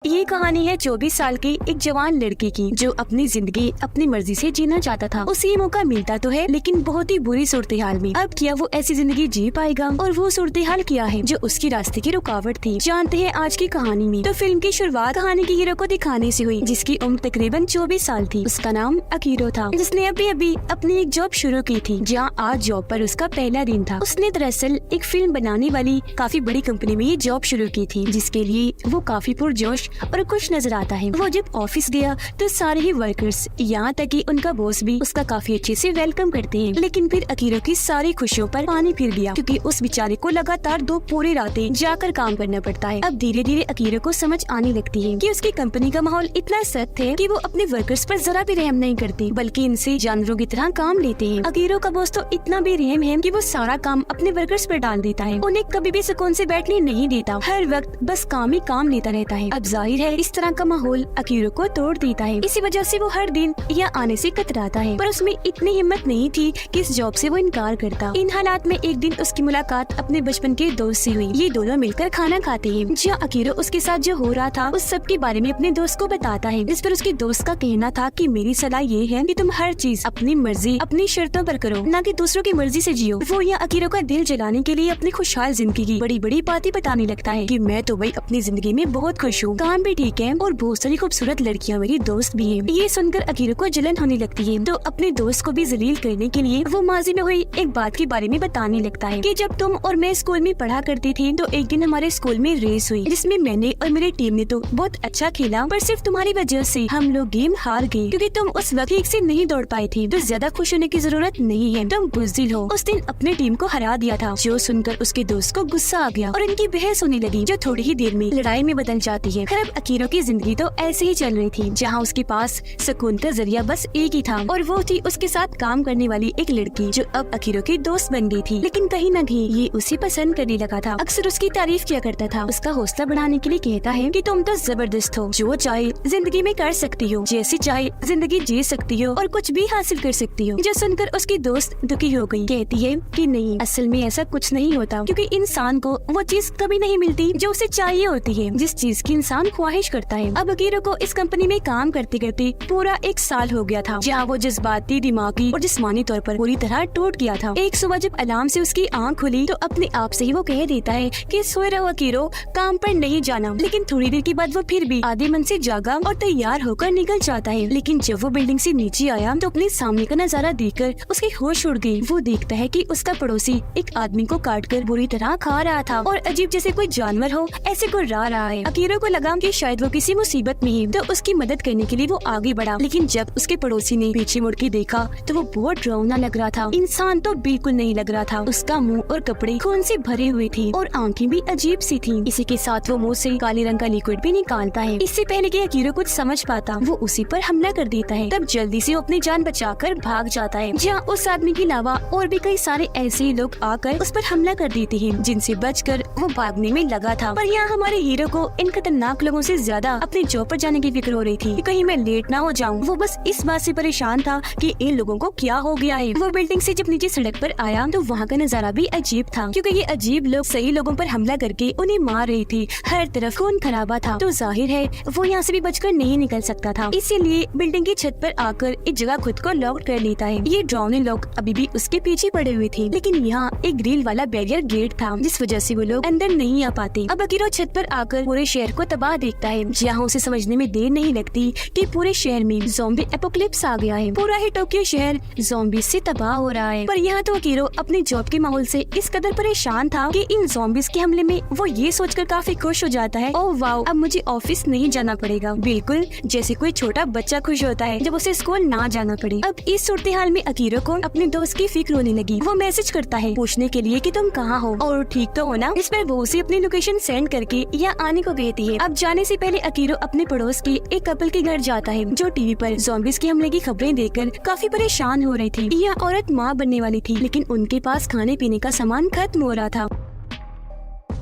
ये कहानी है 24 साल की एक जवान लड़के की जो अपनी जिंदगी अपनी मर्जी से जीना चाहता था। उसे ये मौका मिलता तो है लेकिन बहुत ही बुरी सूरत हाल में। अब क्या वो ऐसी जिंदगी जी पाएगा और वो सूरत हाल क्या है जो उसकी रास्ते की रुकावट थी, जानते हैं आज की कहानी में। तो फिल्म की शुरुआत कहानी के हीरो को दिखाने से हुई जिसकी उम्र तकरीबन 24 साल थी। उसका नाम अकीरो था जिसने अभी अपनी एक जॉब शुरू की थी जहाँ आज जॉब पर उसका पहला दिन था। उसने दरअसल एक फिल्म बनाने वाली काफी बड़ी कंपनी में ये जॉब शुरू की थी जिसके लिए वो काफी पुरजोश और खुश नजर आता है। वो जब ऑफिस गया तो सारे ही वर्कर्स यहाँ तक कि उनका बॉस भी उसका काफी अच्छे से वेलकम करते हैं। लेकिन फिर अकीरो की सारी खुशियों पर पानी फिर गया क्योंकि उस बेचारे को लगातार 2 पूरी रातें जाकर काम करना पड़ता है। अब धीरे धीरे अकीरो को समझ आने लगती है कि उसकी कंपनी का माहौल इतना सख्त है कि वो अपने वर्कर्स पर जरा भी रहम नहीं करते बल्कि इनसे जानवरों की तरह काम लेते हैं। अकीरो का बॉस तो इतना बेरहम है कि वो सारा काम अपने वर्कर्स पर डाल देता है, उन्हें कभी भी सुकून से बैठने नहीं देता, हर वक्त बस काम ही काम लेता रहता है। अब जाहिर है इस तरह का माहौल अकीरो को तोड़ देता है। इसी वजह से वो हर दिन यहाँ आने से कतराता है, पर उसमें इतनी हिम्मत नहीं थी कि इस जॉब से वो इनकार करता। इन हालात में एक दिन उसकी मुलाकात अपने बचपन के दोस्त से हुई। ये दोनों मिलकर खाना खाते हैं जहाँ अकीरो उसके साथ जो हो रहा था उस सब के बारे में अपने दोस्त को बताता है। इस पर उसके दोस्त का कहना था कि मेरी सलाह ये है कि तुम हर चीज अपनी मर्जी अपनी शर्तों पर करो, न कि दूसरों की मर्जी से जियो। वो यहाँ अकीरो का दिल जलाने के लिए अपनी खुशहाल जिंदगी की बड़ी बड़ी बातें बताने लगता है कि मैं तो भाई अपनी जिंदगी में बहुत खुश हूँ, काम भी ठीक है और बहुत सारी खूबसूरत लड़कियाँ मेरी दोस्त भी हैं। ये सुनकर अकीरो को जलन होने लगती है तो अपने दोस्त को भी जलील करने के लिए वो माजी में हुई एक बात के बारे में बताने लगता है कि जब तुम और मैं स्कूल में पढ़ा करती थी तो एक दिन हमारे स्कूल में रेस हुई जिसमें मैंने और मेरी टीम ने तो बहुत अच्छा खेला, पर सिर्फ तुम्हारी वजह से हम लोग गेम हार गए क्योंकि तुम उस वक्त ठीक से नहीं दौड़ पाई थी। तो ज्यादा खुश होने की जरूरत नहीं है, तुम बुज़दिल हो। उस दिन अपनी टीम को हरा दिया था। जो सुनकर उसके दोस्त को गुस्सा आ गया और इनकी बहस होने लगी जो थोड़ी ही देर में लड़ाई में बदल जाती है। खैर अकीरो की जिंदगी तो ऐसे ही चल रही थी जहाँ उसके पास सुकून का जरिया बस एक ही था और वो थी उसके साथ काम करने वाली एक लड़की जो अब अकीरो की दोस्त बन गई थी। लेकिन कहीं न कहीं ये उसे पसंद करने लगा था, अक्सर उसकी तारीफ किया करता था। उसका हौसला बढ़ाने के लिए कहता है कि तुम तो जबरदस्त हो, जो चाहे जिंदगी में कर सकती हो, जैसी चाहे जिंदगी जी सकती हो और कुछ भी हासिल कर सकती हो। जो सुनकर उसकी दोस्त दुखी हो गई, कहती है कि नहीं, असल में ऐसा कुछ नहीं होता क्योंकि इंसान को वो चीज कभी नहीं मिलती जो उसे चाहिए होती है, जिस चीज की इंसान ख्वाहिश करता है। अब अकीरो को इस कंपनी में काम करते करते पूरा 1 साल हो गया था जहाँ वो जज्बाती, दिमागी और जिस्मानी तौर पर पूरी तरह टूट गया था। एक सुबह जब अलार्म से उसकी आंख खुली तो अपने आप से ही वो कह देता है कि सोए रहो अकीरो, काम पर नहीं जाना। लेकिन थोड़ी देर के बाद वो फिर भी आधे मन से जागा और तैयार होकर निकल जाता है। लेकिन जब वो बिल्डिंग से नीचे आया तो अपने सामने का नजारा देखकर उसकी होश उड़ गई। वो देखता है कि उसका पड़ोसी एक आदमी को काटकर बुरी तरह खा रहा था और अजीब जैसे कोई जानवर हो ऐसे गुर्रा रहा है। अकीरो को लगा कि शायद वो किसी मुसीबत में है तो उसकी मदद करने के लिए वो आगे बढ़ा। लेकिन जब उसके पड़ोसी ने पीछे मुड़ के देखा तो वो बहुत डरावना लग रहा था। इंसान तो बिल्कुल नहीं लग रहा था। उसका मुंह और कपड़े खून से भरे हुए थे और आंखें भी अजीब सी थी। इसी के साथ वो मुंह से काले रंग का लिक्विड भी निकालता है। इससे पहले कि अकीरो कुछ समझ पाता वो उसी पर हमला कर देता है। तब जल्दी से वो अपनी जान बचाकर भाग जाता है जहाँ उस आदमी के अलावा और भी कई सारे ऐसे ही लोग आकर उस पर हमला कर देते हैं जिनसे बचकर वो भागने में लगा था। पर यहाँ हमारे हीरो को इन खतरनाक लोगों से ज्यादा अपनी जॉब पर जाने की फिक्र हो रही थी कि कहीं मैं लेट ना हो जाऊं। वो बस इस बात से परेशान था कि इन लोगों को क्या हो गया है। वो बिल्डिंग से जब नीचे सड़क पर आया तो वहाँ का नजारा भी अजीब था क्योंकि ये अजीब लोग सही लोगों पर हमला करके उन्हें मार रही थी। हर तरफ खून खराबा था तो जाहिर है वो यहाँ से भी बचकर नहीं निकल सकता था। इसीलिए बिल्डिंग की छत पर आकर एक जगह खुद को लॉक कर लेता है। ये डरावने लोग अभी भी उसके पीछे पड़े हुए थे लेकिन यहाँ एक ग्रिल वाला बैरियर गेट था जिस वजह से वो लोग अंदर नहीं आ पाते। अब अकीरो छत पर आकर पूरे शहर को तबाह देखता है जहाँ उसे समझने में देर नहीं लगती कि पूरे शहर में ज़ॉम्बी एपोकलिप्स आ गया है। पूरा ही टोक्यो शहर ज़ॉम्बी से तबाह हो रहा है। पर यहाँ तो अकीरो अपने जॉब के माहौल से इस कदर परेशान था कि इन ज़ॉम्बीज के हमले में वो ये सोचकर काफी खुश हो जाता है, ओह वाओ, अब मुझे ऑफिस नहीं जाना पड़ेगा। बिल्कुल जैसे कोई छोटा बच्चा खुश होता है जब उसे स्कूल ना जाना पड़े। अब इस सूरत हाल में अकीरो को अपने दोस्त की फिक्र होने लगी। वो मैसेज करता है पूछने के लिए कि तुम कहाँ हो और ठीक तो हो ना। इस पर वो उसे अपनी लोकेशन सेंड करके यहाँ आने को कहती है। अब जाने से पहले अकीरो अपने पड़ोस के एक कपल के घर जाता है जो टीवी पर ज़ॉम्बीज के हमले की खबरें देखकर काफी परेशान हो रही थी। यह औरत माँ बनने वाली थी लेकिन उनके पास खाने पीने का सामान खत्म हो रहा था।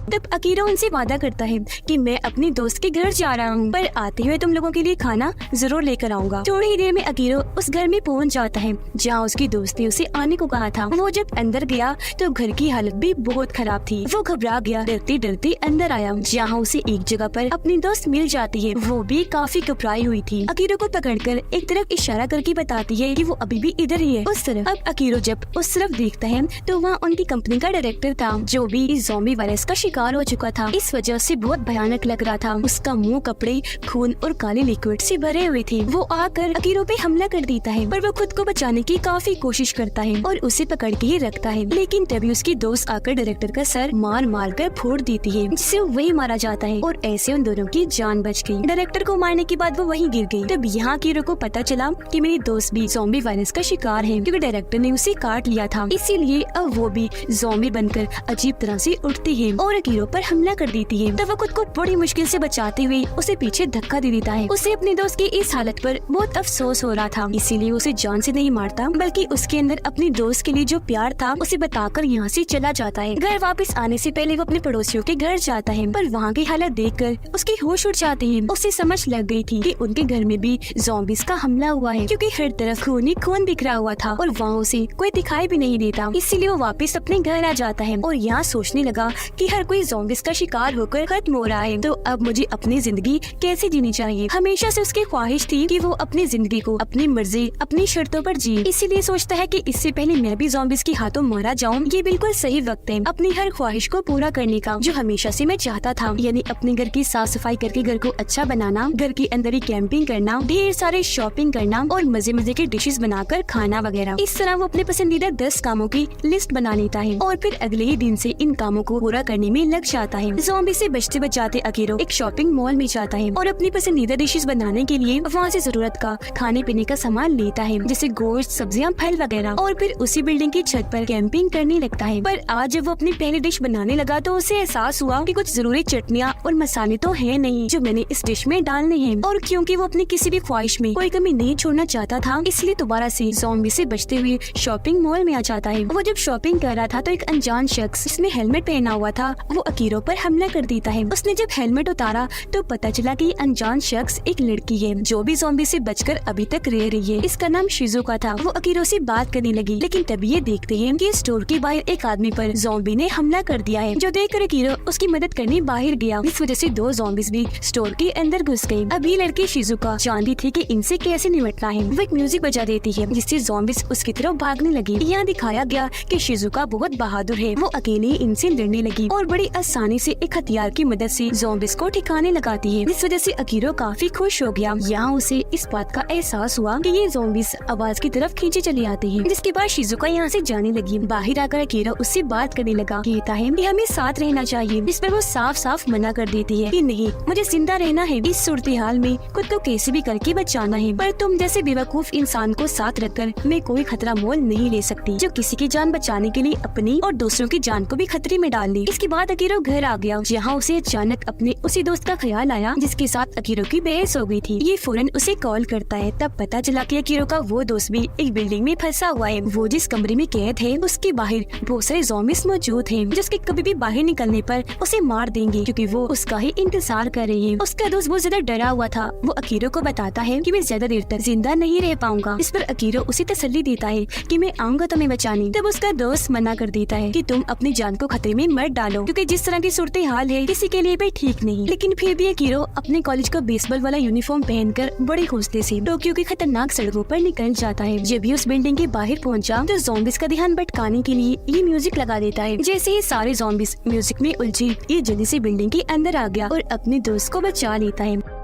तब अकीरो उनसे वादा करता है कि मैं अपनी दोस्त के घर जा रहा हूँ, पर आते हुए तुम लोगों के लिए खाना जरूर लेकर आऊंगा। थोड़ी ही देर में अकीरो उस घर में पहुँच जाता है जहाँ उसकी दोस्त ने उसे आने को कहा था। वो जब अंदर गया तो घर की हालत भी बहुत खराब थी। वो घबरा गया, डरते डरते अंदर आया जहाँ उसे एक जगह पर अपनी दोस्त मिल जाती है। वो भी काफी घबराई हुई थी। अकीरो को पकड़कर एक तरफ इशारा करके बताती है कि वो अभी भी इधर ही है, उस तरफ। अब अकीरो जब उस तरफ देखता है तो वहाँ उनकी कंपनी का डायरेक्टर था जो भी इस ज़ॉम्बी वायरस का शिकार हो चुका था। इस वजह से बहुत भयानक लग रहा था। उसका मुंह, कपड़े खून और काले लिक्विड से भरे हुए थे। वो आकर अकीरो पे हमला कर देता है, पर वो खुद को बचाने की काफी कोशिश करता है और उसे पकड़ के ही रखता है। लेकिन तभी उसकी दोस्त आकर डायरेक्टर का सर मार कर फोड़ देती है, जिससे वही मारा जाता है और ऐसे उन दोनों की जान बच गई। डायरेक्टर को मारने के बाद वो वहीं गिर गई। तब यहाँ अकीरो को पता चला कि मेरी दोस्त भी ज़ॉम्बी वायरस का शिकार है, क्योंकि डायरेक्टर ने उसे काट लिया था। इसीलिए अब वो भी ज़ॉम्बी बनकर अजीब तरह से उठती है और अकीरो पर हमला कर देती है। तब वो खुद को बड़ी मुश्किल से बचाते हुए उसे पीछे धक्का दे देता है। उसे अपने दोस्त की इस हालत पर बहुत अफसोस हो रहा था, इसीलिए उसे जान से नहीं मारता, बल्कि उसके अंदर अपनी दोस्त के लिए जो प्यार था उसे बताकर यहाँ से चला जाता है। घर वापस आने से पहले वो अपने पड़ोसियों के घर जाता है, पर वहाँ की हालत देखकर उसकी होश उड़ जाती है। उसे समझ लग गई थी कि उनके घर में भी ज़ॉम्बीज़ का हमला हुआ है, क्योंकि हर तरफ खून ही खून बिखरा हुआ था और वहाँ उसे कोई दिखाई भी नहीं देता। इसीलिए वो वापस अपने घर आ जाता है और यहाँ सोचने लगा कि हर कोई ज़ॉम्बीज़ का शिकार होकर खत्म हो रहा है, तो अब मुझे अपनी जिंदगी कैसे जीनी चाहिए। हमेशा से उसकी ख्वाहिश थी कि वो अपनी जिंदगी को अपनी मर्जी, अपनी शर्तों पर जिए। इसीलिए सोचता है कि इससे पहले मैं भी ज़ॉम्बीज़ के हाथों मारा जाऊं, ये बिल्कुल सही वक्त है अपनी हर ख्वाहिश को पूरा करने का, जो हमेशा से मैं चाहता था, यानी अपने घर की साफ सफाई करके घर को अच्छा बनाना, घर के अंदर ही कैंपिंग करना, ढेर सारे शॉपिंग करना और मजे मजे के डिशेस बनाकर खाना वगैरह। इस तरह वो अपने पसंदीदा 10 कामों की लिस्ट बना लेता है और फिर अगले ही दिन से इन कामों को पूरा करने में लग जाता है। ज़ॉम्बी से बचते बचाते अकीरो एक शॉपिंग मॉल में जाता है और अपनी पसंदीदा डिशेस बनाने के लिए वहाँ से जरूरत का खाने पीने का सामान लेता है, जैसे गोश्त, सब्जियां, फल वगैरह, और फिर उसी बिल्डिंग की छत पर कैंपिंग करने लगता है। पर आज जब वो अपनी पहली डिश बनाने लगा तो उसे एहसास हुआ कि कुछ जरूरी चटनियाँ और मसाले तो है नहीं जो मैंने इस डिश में डालने हैं। और क्योंकि वो अपनी किसी भी ख्वाहिश में कोई कमी नहीं छोड़ना चाहता था, इसलिए दोबारा से ज़ॉम्बी से बचते हुए शॉपिंग मॉल में आ जाता है। वो जब शॉपिंग कर रहा था तो एक अनजान शख्स जिसने हेलमेट पहना हुआ था वो अकीरो पर हमला कर देता है। उसने जब हेलमेट उतारा तो पता चला कि अनजान शख्स एक लड़की है जो भी ज़ॉम्बी से बचकर अभी तक रह रही है। इसका नाम शिजुका था। वो अकीरो से बात करने लगी, लेकिन तभी ये देखते हैं कि स्टोर के बाहर एक आदमी पर ज़ॉम्बी ने हमला कर दिया है, जो देखकर अकीरो उसकी मदद करने बाहर गया। इस वजह से 2 ज़ॉम्बीज़ भी स्टोर के अंदर घुस गए। अभी लड़की शिजुका जानती थी कि इनसे कैसे निपटना है। वो एक म्यूजिक बजा देती है जिससे ज़ॉम्बीज़ उसकी तरफ भागने लगी। यहाँ दिखाया गया कि शिजुका बहुत बहादुर है। वो अकेले इनसे लड़ने लगी और बड़ी आसानी से एक हथियार की मदद से ज़ॉम्बीज़ को ठिकाने लगाती है। इस वजह से अकीरो काफी खुश हो गया। यहाँ उसे इस बात का एहसास हुआ कि ये ज़ॉम्बीज़ आवाज की तरफ खींचे चले आते हैं, जिसके बाद शिजुका यहाँ से जाने लगी। बाहर आकर अकीरो उससे बात करने लगा, कहता है कि हमें साथ रहना चाहिए, जिस पर वो साफ साफ मना कर देती है कि नहीं, मुझे जिंदा रहना है। इस सूरत हाल में खुद को कैसे भी करके बचाना है, पर तुम जैसे बेवकूफ इंसान को साथ रखकर मैं कोई खतरा मोल नहीं ले सकती जो किसी की जान बचाने के लिए अपनी और दूसरों की जान को भी खतरे में डाल दी। इसके बाद अकीरो घर आ गया, जहाँ उसे अचानक अपने उसी दोस्त का ख्याल आया जिसके साथ अकीरो की बहस हो गई थी। ये फौरन उसे कॉल करता है। तब पता चला कि अकीरो का वो दोस्त भी एक बिल्डिंग में फंसा हुआ है। वो जिस कमरे में कैद है उसके बाहर बहुत सारे ज़ॉम्बीज़ मौजूद हैं, जिसके कभी भी बाहर निकलने पर उसे मार देंगे, क्योंकि वो उसका ही इंतजार कर रही है। उसका दोस्त बहुत ज्यादा डरा हुआ था। वो अकीरो को बताता है कि मैं ज्यादा देर तक जिंदा नहीं रह पाऊंगा। इस पर अकीरो उसे तसल्ली देता है कि मैं आऊंगा तुम्हें बचाने। तब उसका दोस्त मना कर देता है कि तुम अपनी जान को खतरे में मत डालो, क्योंकि जिस तरह की सूरत हाल है किसी के लिए भी ठीक नहीं। लेकिन फिर भी अकीरो अपने कॉलेज का बेसबॉल वाला यूनिफॉर्म पहनकर बड़े हौसले से टोक्यो की खतरनाक सड़कों पर निकल जाता है। जब भी उस बिल्डिंग के बाहर पहुंचा तो ज़ॉम्बीज़ का ध्यान भटकाने के लिए ये म्यूजिक लगा देता है। जैसे ही सारे ज़ॉम्बीज़ म्यूजिक में उलझे, ये जल्दी से बिल्डिंग के अंदर आ गया और अपने दोस्त को बचा लेता है।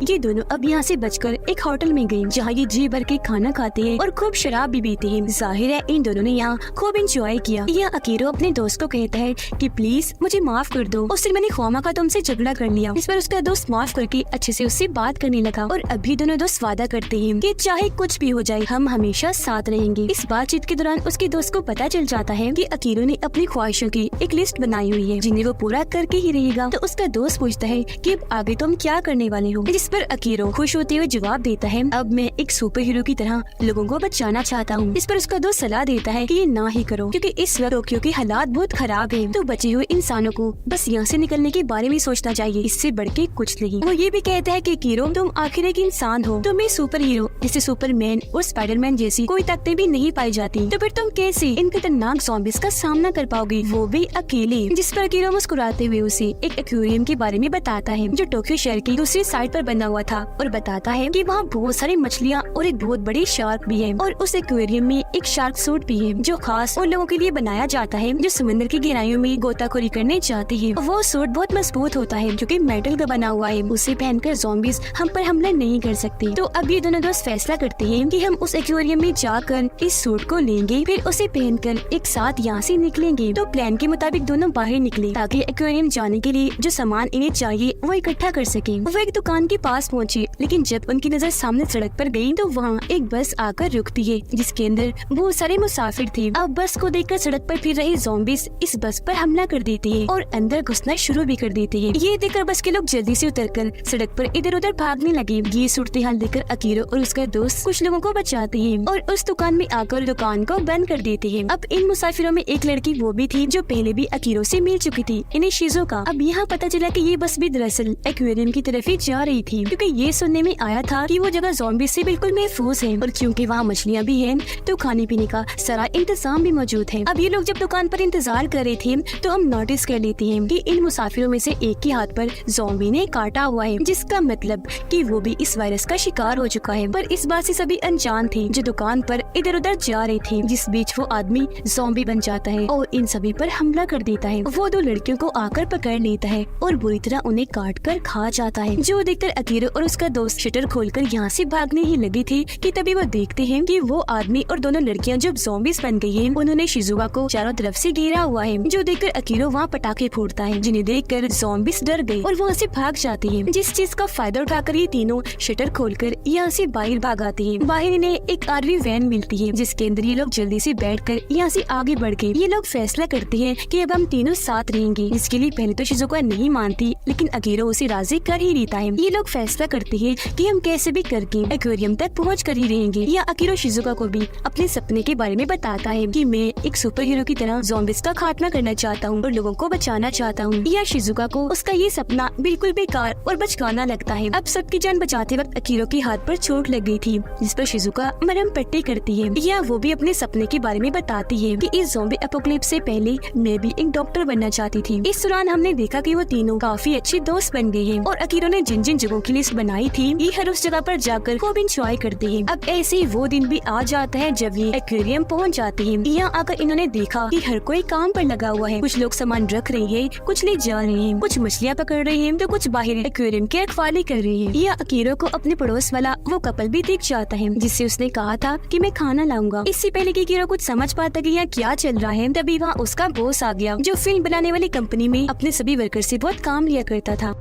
ये दोनों अब यहाँ से बचकर एक होटल में गए, जहाँ ये जी भर के खाना खाते हैं और खूब शराब भी पीते हैं। जाहिर है इन दोनों ने यहाँ खूब एंजॉय किया। यहाँ अकीरो अपने दोस्त को कहता है कि प्लीज मुझे माफ कर दो, उस दिन मैंने ख्वामा का तुमसे झगड़ा कर लिया। इस पर उसका दोस्त माफ करके अच्छे से उससे बात करने लगा और अभी दोनों दोस्त वादा करते हैं कि चाहे कुछ भी हो जाए हम हमेशा साथ रहेंगे। इस बातचीत के दौरान उसके दोस्त को पता चल जाता है कि अकीरो ने अपनी ख्वाहिशों की एक लिस्ट बनाई हुई है जिन्हें वो पूरा करके ही रहेगा। तो उसका दोस्त पूछता है कि अब आगे तुम क्या करने वाले हो। जिस पर अकीरो खुश होते हुए जवाब देता है, अब मैं एक सुपर हीरो की तरह लोगों को बचाना चाहता हूँ। इस पर उसका दोस्त सलाह देता है कि ये ना ही करो, क्योंकि इस वक्त टोक्यो के हालात बहुत खराब है। तो बचे हुए इंसानों को बस यहाँ से निकलने के बारे में सोचना चाहिए, इससे बढ़ के कुछ नहीं। वो ये भी कहता है कि अकीरो, तुम आखिर एक इंसान हो, तुम एक सुपर हीरो जैसे सुपरमैन और स्पाइडरमैन जैसी कोई ताकतें भी नहीं पाई जाती, तो फिर तुम कैसे इन खतरनाक ज़ॉम्बीज़ का सामना कर पाओगे, वो भी अकेले। जिस पर अकीरो मुस्कुराते हुए उसे एक एक्वेरियम के बारे में बताता है जो टोक्यो शहर की दूसरी साइड पर बना हुआ था, और बताता है कि वहाँ बहुत सारी मछलियाँ और एक बहुत बड़ी शार्क भी है, और उस एक्वेरियम में एक शार्क सूट भी है जो खास उन लोगों के लिए बनाया जाता है जो समुद्र की गहराइयों में गोताखोरी करने जाते हैं। वो सूट बहुत मजबूत होता है क्योंकि मेटल का बना हुआ है, उसे पहनकर ज़ॉम्बीज़ हम पर हमला नहीं कर सकते। तो अब ये दोनों दोस्त फैसला करते हैं कि हम उस एक्वेरियम में जाकर इस सूट को लेंगे, फिर उसे पहनकर एक साथ यहाँ से निकलेंगे। तो प्लान के मुताबिक दोनों बाहर निकले ताकि एक्वेरियम जाने के लिए जो सामान इन्हें चाहिए वो इकट्ठा कर सके। वो एक दुकान के पास पहुँचे, लेकिन जब उनकी नजर सामने सड़क पर गई तो वहाँ एक बस आकर रुकती है जिसके अंदर बहुत सारे मुसाफिर थे। अब बस को देखकर सड़क पर फिर रहे ज़ॉम्बीज़ इस बस पर हमला कर देते हैं और अंदर घुसना शुरू भी कर देते हैं। ये देखकर बस के लोग जल्दी से उतरकर सड़क पर इधर उधर भागने लगे। ये सूरत हाल देखकर अकीरो और उसका दोस्त कुछ लोगों को बचाते हैं और उस दुकान में आकर दुकान को बंद कर देते हैं। अब इन मुसाफिरों में एक लड़की वो भी थी जो पहले भी अकीरो से मिल चुकी थी, इन्हें शिजुका। अब यहाँ पता चला कि ये बस भी दरअसल एक्वेरियम की तरफ ही जा रही थी, क्योंकि ये सुनने में आया था कि वो जगह ज़ॉम्बी से बिल्कुल महफूज है, और क्योंकि वहाँ मछलियाँ भी हैं तो खाने पीने का सारा इंतजाम भी मौजूद है। अब ये लोग जब दुकान पर इंतजार कर रहे थे तो हम नोटिस कर लेते हैं कि इन मुसाफिरों में से एक के हाथ पर ज़ॉम्बी ने काटा हुआ है, जिसका मतलब कि वो भी इस वायरस का शिकार हो चुका है। पर इस बात से सभी अनजान थे जो दुकान पर इधर उधर जा रहे थे, जिस बीच वो आदमी ज़ॉम्बी बन जाता है और इन सभी पर हमला कर देता है। वो दो लड़कियों को आकर पकड़ लेता है और बुरी तरह उन्हें काट कर खा जाता है, जो देखकर अकीरो और उसका दोस्त शटर खोलकर यहाँ से भागने ही लगी थी कि तभी वो देखते हैं कि वो आदमी और दोनों लड़कियाँ जब ज़ॉम्बीज़ बन गई हैं, उन्होंने शिजुका को चारों तरफ से घेरा हुआ है, जो देखकर अकीरो वहाँ पटाखे फोड़ता है, जिन्हें देखकर ज़ॉम्बीज़ डर गए और वहाँ से भाग जाते हैं। जिस चीज का फायदा उठाकर ये तीनों शटर खोलकर यहाँ से बाहर भाग आते हैं। बाहर इन्हें एक आरवी वैन मिलती है जिसके अंदर ये लोग जल्दी से बैठकर यहाँ से आगे बढ़ गए। ये लोग फैसला करते हैं कि अब हम तीनों साथ रहेंगे। इसके लिए पहले तो शिजुका नहीं मानती, लेकिन अकीरो उसे राजी कर ही देता है। ये लोग फैसला करते हैं कि हम कैसे भी करके एक्वेरियम तक पहुँच कर ही रहेंगे। या अकीरो शिजुका को भी अपने सपने के बारे में बताता है कि मैं एक सुपर हीरो की तरह ज़ॉम्बीज़ का खात्मा करना चाहता हूँ और लोगों को बचाना चाहता हूँ। या शिजुका को उसका ये सपना बिल्कुल बेकार और बचकाना लगता है। अब सबकी जान बचाते वक्त अकीरो के हाथ पर चोट लग गई थी, जिस पर शिजुका मरहम पट्टी करती है। या वो भी अपने सपने के बारे में बताती है कि इस ज़ॉम्बी एपोकलिप्स से पहले मैं भी एक डॉक्टर बनना चाहती थी। इस दौरान हमने देखा कि वो तीनों काफी अच्छे दोस्त बन गए हैं और अकीरो ने जिन जिन जगहों की लिस्ट बनाई थी ये हर उस जगह पर जाकर खूब इंजॉय करते हैं। अब ऐसे ही वो दिन भी आ जाता है जब ये एक्वेरियम पहुंच जाते हैं। यहाँ आकर इन्होंने देखा कि हर कोई काम पर लगा हुआ है, कुछ लोग सामान रख रहे हैं, कुछ ले जा रहे हैं, कुछ मछलियाँ पकड़ रहे हैं तो कुछ बाहर एक्वेरियम की रखवाली कर रहे हैं। यह अकीरो को अपने पड़ोस वाला वो कपल भी दिख जाता है जिससे उसने कहा था कि मैं खाना लाऊंगा। इससे पहले कि अकीरो कुछ समझ पाता कि यहाँ क्या चल रहा है, तभी वहाँ उसका बॉस आ गया जो फिल्म बनाने वाली कंपनी में अपने सभी वर्कर से बहुत काम लिया करता था।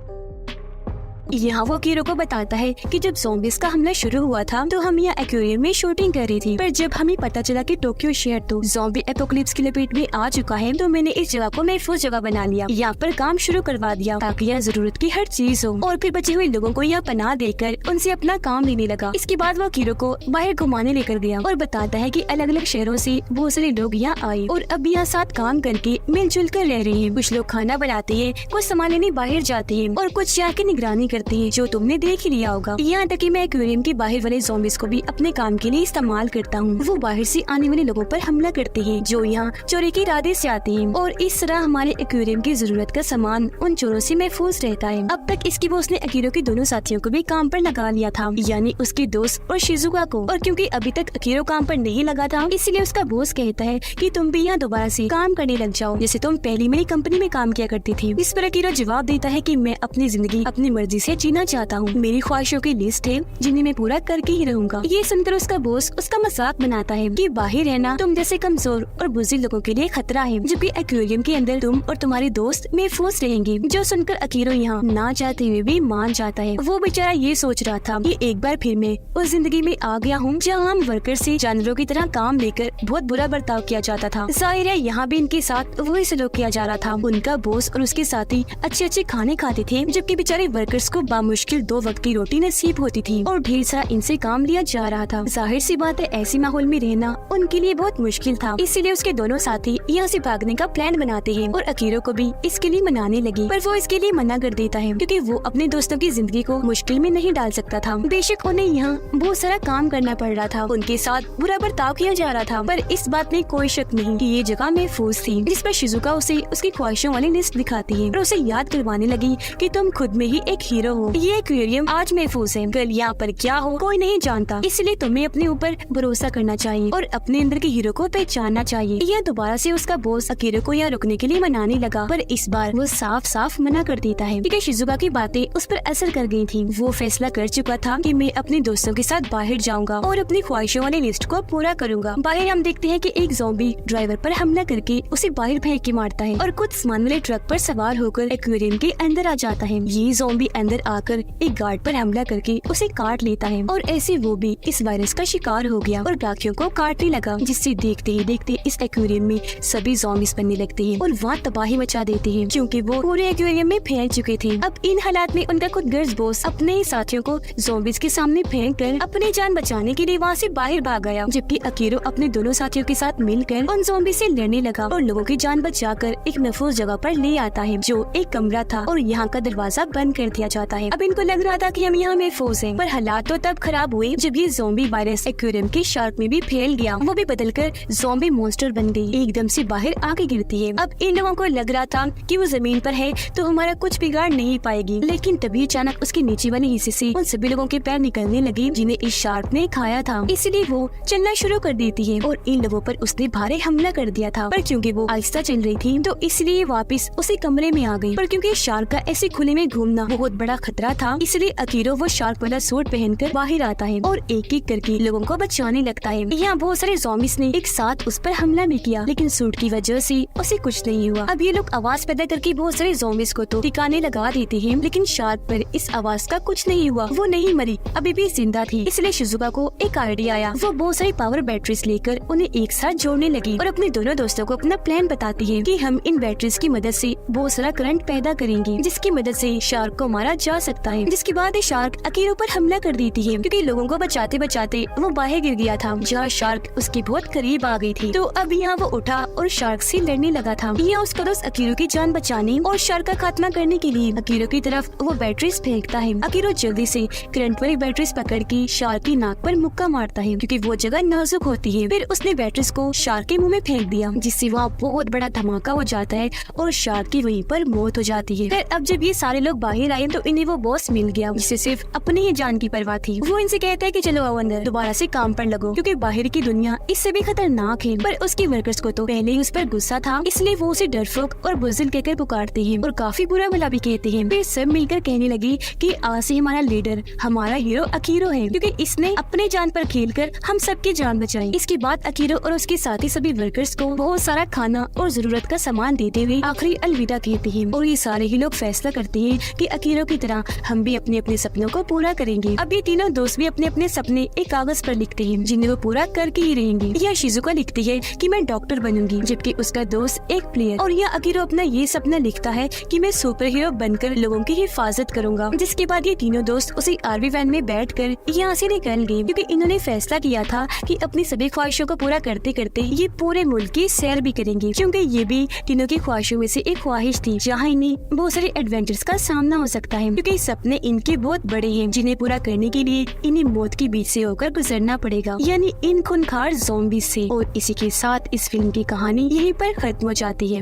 यहाँ वो अकीरो को बताता है कि जब ज़ॉम्बीज़ का हमला शुरू हुआ था तो हम यहाँ एक्वेरियम में शूटिंग कर रही थी, पर जब हमें पता चला कि टोक्यो शहर तो ज़ॉम्बी एपोकलिप्स की लपेट में आ चुका है तो मैंने इस जगह को महफूज जगह बना लिया, यहाँ पर काम शुरू करवा दिया ताकि यहाँ जरूरत की हर चीज हो, और फिर बचे हुए लोगों को यहाँ पनाह देकर उनसे अपना काम लेने लगा। इसके बाद वो अकीरो को बाहर घुमाने लेकर गया और बताता है कि अलग अलग शहरों से बहुत सारे लोग यहाँ आए और अब यहाँ साथ काम करके मिलजुल कर रह रहे हैं। कुछ लोग खाना बनाते हैं, कुछ सामान लेने बाहर जाते हैं और कुछ यहाँ की निगरानी करते हैं, जो तुमने देख ही लिया होगा। यहाँ तक कि मैं एक्वेरियम के बाहर वाले ज़ॉम्बीज़ को भी अपने काम के लिए इस्तेमाल करता हूँ। वो बाहर से आने वाले लोगों पर हमला करते हैं जो यहाँ चोरी के इरादे से आते हैं और इस तरह हमारे एक्वेरियम की जरूरत का सामान उन चोरों से महफूज रहता है। अब तक इसकी बॉस ने अकीरो के दोनों साथियों को भी काम पर लगा लिया था, यानी उसके दोस्त और शिजुका को, और क्योंकि अभी तक अकीरो काम पर नहीं लगा था इसलिए उसका बॉस कहता है कि तुम भी यहाँ दोबारा से काम करने लग जाओ जैसे तुम पहली मेरी कंपनी में काम किया करती थी। इस पर अकीरो जवाब देता है कि मैं अपनी जिंदगी अपनी मर्जी से जीना चाहता हूँ, मेरी ख्वाहिशों की लिस्ट है जिन्हें मैं पूरा करके ही रहूंगा। ये सुनकर उसका बॉस उसका मजाक बनाता है कि बाहर रहना तुम जैसे कमजोर और बुजुर्ग लोगों के लिए खतरा है, जबकि एक्वेरियम के अंदर तुम और तुम्हारे दोस्त महफूज रहेंगे। जो सुनकर अकीरो यहाँ ना चाहते हुए भी मान जाता है। वो बेचारा ये सोच रहा था कि एक बार फिर मैं उस जिंदगी में आ गया हूँ जहाँ हम वर्कर से जानवरों की तरह काम लेकर बहुत बुरा बर्ताव किया जाता था। जाहिर है यहाँ भी इनके साथ वही सलूक किया जा रहा था। उनका बॉस और उसके साथी अच्छे अच्छे खाने खाते थे, जबकि बेचारे वर्कर्स को बामुश्किल 2 वक्त की रोटी नसीब होती थी और ढेर सारा इनसे काम लिया जा रहा था। जाहिर सी बात है, ऐसी माहौल में रहना उनके लिए बहुत मुश्किल था। इसीलिए उसके दोनों साथी यहाँ से भागने का प्लान बनाते हैं और अकीरो को भी इसके लिए मनाने लगी, पर वो इसके लिए मना कर देता है क्योंकि वो अपने दोस्तों की जिंदगी को मुश्किल में नहीं डाल सकता था। बेशक उन्हें यहाँ बहुत सारा काम करना पड़ रहा था, उनके साथ बुरा बर्ताव किया जा रहा था, पर इस बात में कोई शक नहीं कि ये जगह महफूज थी। जिस पर शिजुका उसे उसकी ख्वाहिशों वाली लिस्ट दिखाती है और उसे याद करवाने लगी कि तुम खुद में ही एक हीरो हो। ये एक्वेरियम आज महफूज है, कल यहाँ पर क्या हो कोई नहीं जानता, इसलिए तुम्हें अपने ऊपर भरोसा करना चाहिए और अपने अंदर के हीरो को पहचानना चाहिए। यह दोबारा से उसका बॉस अकीरो को यहाँ रुकने के लिए मनाने लगा, पर इस बार वो साफ साफ मना कर देता है क्योंकि शिजुका की बातें उस पर असर कर गई थी। वो फैसला कर चुका था कि मैं अपने दोस्तों के साथ बाहर जाऊंगा और अपनी ख्वाहिशों वाली लिस्ट को पूरा करूंगा। बाहर हम देखते हैं कि एक ज़ॉम्बी ड्राइवर पर हमला करके उसे बाहर फेंक के मारता है और कुछ सामान वाले ट्रक पर सवार होकर एक्वेरियम के अंदर आ जाता है। ये ज़ॉम्बी अंदर आकर एक गार्ड पर हमला करके उसे काट लेता है और ऐसे वो भी इस वायरस का शिकार हो गया और बाकियों को काटने लगा, जिससे देखते ही देखते इस एक्वेरियम में सभी ज़ॉम्बीज बनने लगते हैं और वहाँ तबाही मचा देते हैं क्योंकि वो पूरे एक्वेरियम में फैल चुके थे। अब इन हालात में उनका खुद गर्ज बॉस अपने ही साथियों को ज़ॉम्बीज के सामने फेंक कर अपनी जान बचाने के लिए वहाँ से बाहर भाग गया, जबकि अकीरो अपने दोनों साथियों के साथ मिलकर उन ज़ॉम्बी से लड़ने लगा और लोगों की जान बचाकर एक महफूज जगह पर ले आता है जो एक कमरा था और यहाँ का दरवाजा बंद कर दिया जाता है। अब इनको लग रहा था कि हम यहाँ महफूज हैं, पर हालात तो तब खराब हुए जब ये ज़ॉम्बी वायरस एक्वेरियम के शार्क में भी फैल गया। वो भी बदलकर ज़ॉम्बी मॉन्स्टर बन गई, एकदम से बाहर आके गिरती है। अब इन लोगों को लग रहा था कि वो जमीन पर है तो हमारा कुछ बिगाड़ नहीं पाएगी, लेकिन तभी अचानक उसके नीचे वाले हिस्से से उन सभी लोगों के पैर निकलने लगे जिन्हें इस शार्क ने खाया था। इसलिए वो चलना शुरू कर देती है और इन लोगों पर उसने भारी हमला कर दिया था, पर क्योंकि वो आहिस्ता चल रही थी तो इसलिए वापस उसी कमरे में आ गई। पर क्योंकि शार्क का ऐसे खुले में घूमना बहुत बड़ा खतरा था, इसलिए अकीरो वो शार्क वाला सूट पहनकर बाहर आता है और एक एक करके लोगों को बचाने लगता है। यहाँ बहुत सारे ज़ॉम्बीज ने एक साथ उस पर हमला भी किया, लेकिन सूट की वजह से उसे कुछ नहीं हुआ। अब ये लोग आवाज पैदा करके बहुत सारे ज़ॉम्बीज को तो ठिकाने लगा देते हैं, लेकिन शार्क पर इस आवाज का कुछ नहीं हुआ, वो नहीं मरी, अभी भी जिंदा थी। इसलिए शिजुका को एक आइडिया आया, वो बहुत सारी पावर बैटरीज लेकर उन्हें एक साथ जोड़ने लगी और अपने दोनों दोस्तों को अपना प्लान बताती है कि हम इन बैटरीज की मदद से बहुत सारा करंट पैदा करेंगे जिसकी मदद से शार्क को मारा जा सकता है। जिसके बाद शार्क अकीरो पर हमला कर देती है क्योंकि लोगों को बचाते बचाते वो बाहर गिर गया था जहाँ शार्क उसके बहुत करीब आ गई थी। तो अब यहाँ वो उठा और शार्क से लड़ने लगा था। यहाँ उसका दोस्त अकीरो की जान बचाने और शार्क का खात्मा करने के लिए अकीरो की तरफ वो बैटरीज फेंकता है। अकीरो जल्दी से करंट वाली बैटरीज पकड़ के शार्क की नाक पर मुक्का मारता है क्योंकि वो जगह नाजुक होती है। फिर उसने बैटरीज को शार्क के मुंह में फेंक दिया, जिससे वहाँ बहुत बड़ा धमाका हो जाता है और शार्क की वहीं पर मौत हो जाती है। फिर अब जब ये सारे लोग बाहर आए तो इन्हें वो बॉस मिल गया जिसे सिर्फ अपनी ही जान की परवाह थी। वो इनसे कहता है कि चलो आओ अंदर दोबारा से काम पर लगो क्योंकि बाहर की दुनिया इससे भी खतरनाक है। पर उसके वर्कर्स को तो पहले ही उस पर गुस्सा था, इसलिए वो उसे डरपोक और बुज़दिल कहकर पुकारते हैं और काफी बुरा भला भी कहते हैं। फिर सब मिलकर कहने लगी कि आज से हमारा लीडर हमारा हीरो अकीरो है क्योंकि इसने अपने जान पर खेलकर हम सबकी जान बचाई। इसके बाद अकीरो और उसके साथी सभी वर्कर्स को बहुत सारा खाना और जरूरत का सामान देते हुए आखिरी अलविदा कहते हैं और ये सारे ही लोग फैसला करते हैं कि अकीरो की तरह हम भी अपने अपने सपनों को पूरा करेंगे। अब ये तीनों दोस्त भी अपने अपने सपने एक कागज पर लिखते हैं जिन्हें वो पूरा करके ही रहेंगे। यह शिजुका लिखती है कि मैं डॉक्टर बनूंगी, जबकि उसका दोस्त एक प्लेयर, और यह अकीरो अपना ये सपना लिखता है कि मैं सुपर हीरो बनकर लोगों की हिफाजत करूंगा। जिसके बाद ये तीनों दोस्त उसी आरवी वैन में बैठकर यहाँ से निकल गए क्योंकि इन्होंने फैसला किया था कि अपनी सभी ख्वाहिशों को पूरा करते करते ये पूरे मुल्क की सैर भी करेंगे क्योंकि ये भी तीनों की ख्वाहिशों में से एक ख्वाहिश थी जहाँ इन्हें बहुत सारे एडवेंचर्स का सामना हो सकता है क्योंकि सपने इनके बहुत बड़े हैं जिन्हें पूरा करने के लिए इन्हें मौत के बीच से होकर गुजरना पड़ेगा, यानी इन खूंखार ज़ॉम्बीज से। और इसी के साथ इस फिल्म की कहानी यहीं पर खत्म हो जाती है।